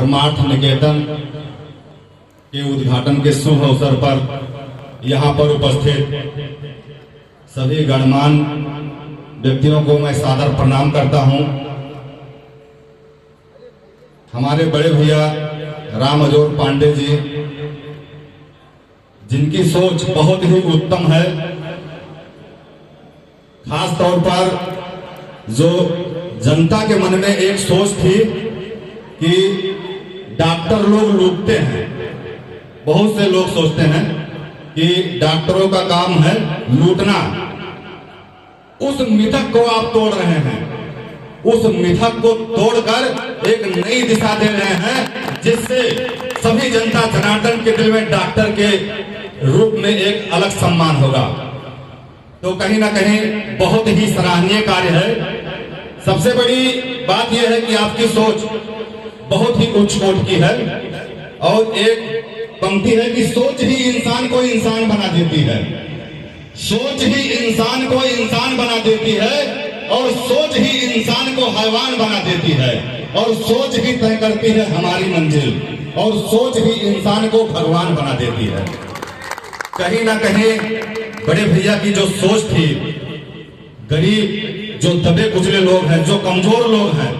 धर्मार्थ निकेतन के उद्घाटन के शुभ अवसर पर यहाँ पर उपस्थित सभी गणमान्य व्यक्तियों को मैं सादर प्रणाम करता हूँ। हमारे बड़े भैया राम अजोर पांडे जी, जिनकी सोच बहुत ही उत्तम है, खास तौर पर जो जनता के मन में एक सोच थी कि डॉक्टर लोग लूटते हैं। बहुत से लोग सोचते हैं कि डॉक्टरों का काम है लूटना। उस मिथक को आप तोड़ रहे हैं। उस मिथक को तोड़कर एक नई दिशा दे रहे हैं, जिससे सभी जनता जनार्दन के दिल में डॉक्टर के रूप में एक अलग सम्मान होगा। तो कहीं ना कहीं बहुत ही सराहनीय कार्य है। सबसे बड़ी बात यह है कि आपकी सोच बहुत ही उच्च कोटि की है। और एक पंक्ति है कि सोच ही इंसान को इंसान बना देती है। सोच ही इंसान को इंसान बना देती है, और सोच ही इंसान को हैवान बना देती है, और सोच ही तय करती है हमारी मंजिल, और सोच ही इंसान को भगवान बना देती है। कहीं ना कहीं बड़े भैया की जो सोच थी, गरीब जो दबे कुचले लोग हैं, जो कमजोर लोग हैं,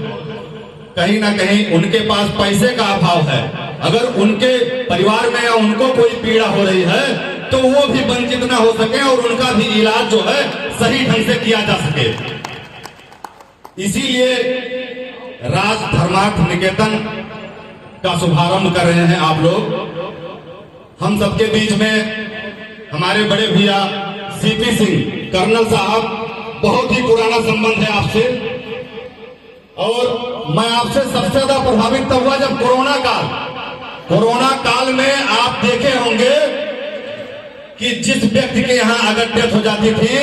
कहीं ना कहीं उनके पास पैसे का अभाव है। अगर उनके परिवार में या उनको कोई पीड़ा हो रही है तो वो भी वंचित ना हो सके और उनका भी इलाज जो है सही ढंग से किया जा सके। इसीलिए राज धर्मार्थ निकेतन का शुभारंभ कर रहे हैं आप लोग। हम सबके बीच में हमारे बड़े भैया सीपी सिंह कर्नल साहब, बहुत ही पुराना संबंध है आपसे। और मैं आपसे सबसे ज्यादा प्रभावित तब हुआ जब कोरोना काल में आप देखे होंगे कि जिस व्यक्ति के यहाँ अगर डेथ हो जाती थी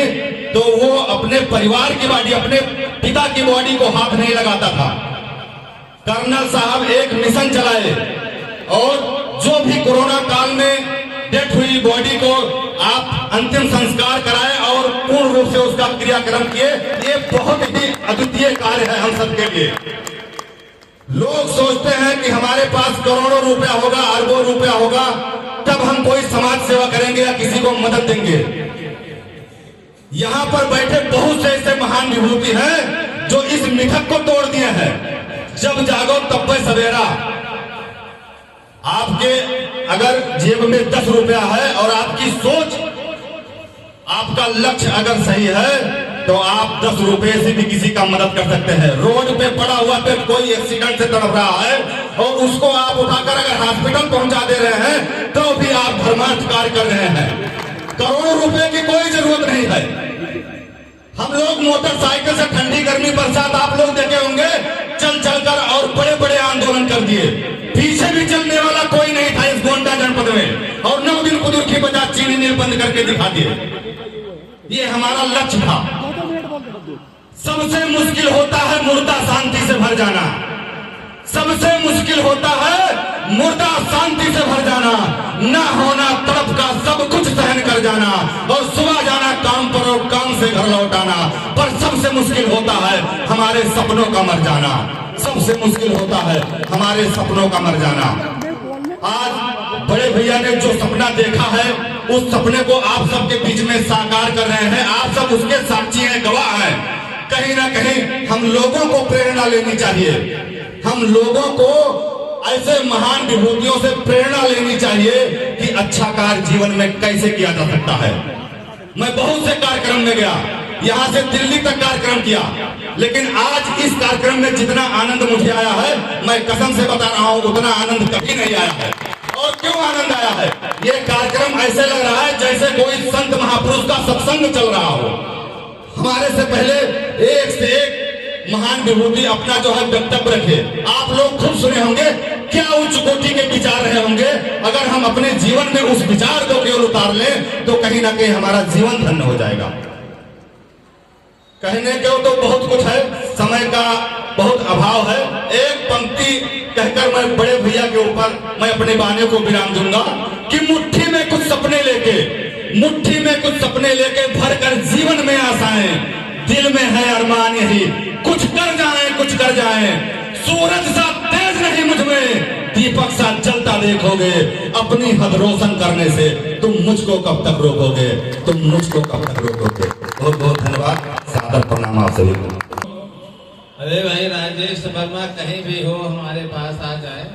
तो वो अपने परिवार की बॉडी, अपने पिता की बॉडी को हाथ नहीं लगाता था। कर्नल साहब एक मिशन चलाए और जो भी कोरोना काल में डेथ हुई बॉडी को आप अंतिम संस्कार कराए और पूर्ण रूप से उसका क्रियाक्रम किए। ये बहुत ही अद्वितीय कार्य है हम सबके लिए। लोग सोचते हैं कि हमारे पास करोड़ों रुपया होगा, अरबों रुपया होगा, तब हम कोई समाज सेवा करेंगे या किसी को मदद देंगे। यहाँ पर बैठे बहुत से ऐसे महान विभूति हैं जो इस मिथक को तोड़ दिए हैं। जब जागो तब पे सवेरा। आपके अगर जेब में 10 रुपया है और आपकी सोच, आपका लक्ष्य अगर सही है तो आप 10 रुपए से भी किसी का मदद कर सकते हैं। रोड पे पड़ा हुआ पे कोई एक्सीडेंट से तड़प रहा है और उसको आप उठाकर अगर हॉस्पिटल पहुंचा दे रहे हैं तो भी आप धर्मार्थ कार्य कर रहे हैं। करोड़ों रुपए की कोई जरूरत नहीं है। हम लोग मोटरसाइकिल से ठंडी गर्मी बरसात आप लोग देखे होंगे, चल चलकर और बड़े बड़े आंदोलन कर दिए। पीछे भी चलने वाला कोई नहीं था इस गोंडा जनपद में, और 9 दिन कुदुर की बजा चीनी नील बंद करके दिखा दिए। ये हमारा लक्ष्य था। सबसे मुश्किल होता है मुर्दा शांति से भर जाना। सबसे मुश्किल होता है मुर्दा शांति से भर जाना। ना होना तड़प का सब कुछ सहन कर जाना, और सुबह जाना काम पर और काम से घर लौटाना। पर सबसे मुश्किल होता है हमारे सपनों का मर जाना। सबसे मुश्किल होता है हमारे सपनों का मर जाना। आज बड़े भैया ने जो सपना देखा है, उस सपने को आप सबके बीच में साकार कर रहे हैं। आप सब उसके साक्षी हैं, गवाह हैं। कहीं ना कहीं हम लोगों को प्रेरणा लेनी चाहिए। हम लोगों को ऐसे महान विभूतियों से प्रेरणा लेनी चाहिए कि अच्छा कार्य जीवन में कैसे किया जा सकता है। मैं बहुत से कार्यक्रम में गया, यहाँ से दिल्ली तक कार्यक्रम किया, लेकिन आज इस कार्यक्रम में जितना आनंद मुझे आया है, मैं कसम से बता रहा हूँ उतना आनंद कभी नहीं आया है। और क्यों आनंद आया है? ये कार्यक्रम ऐसे लग रहा है जैसे कोई संत महापुरुष का सत्संग चल रहा हो। हमारे से पहले एक से एक महान विभूति अपना जो है वक्तव्य रखे। आप लोग खुद सुने होंगे, क्या उच्च कोटि के विचार रहे होंगे। अगर हम अपने जीवन में उस विचार को केवल उतार लें तो कहीं ना कहीं हमारा जीवन धन्य हो जाएगा। कहने को तो बहुत कुछ है, समय का बहुत अभाव है। एक पंक्ति कहकर मैं बड़े भैया के ऊपर मैं अपने बाने को विराम दूंगा कि मुट्ठी में कुछ सपने भर कर जीवन में आशाएं, दिल में है अरमान यही, कुछ कर जाएं। सूरज सा तेज नहीं मुझ में, दीपक सा जलता देखोगे अपनी हद रोशन करने से, तुम मुझको कब तक रोकोगे, तुम मुझको कब तक रोकोगे। बहुत बहुत धन्यवाद, सादर प्रणाम आप सभी को। अरे भाई राजेश वर्मा कहीं भी हो हमारे पास आ जाए।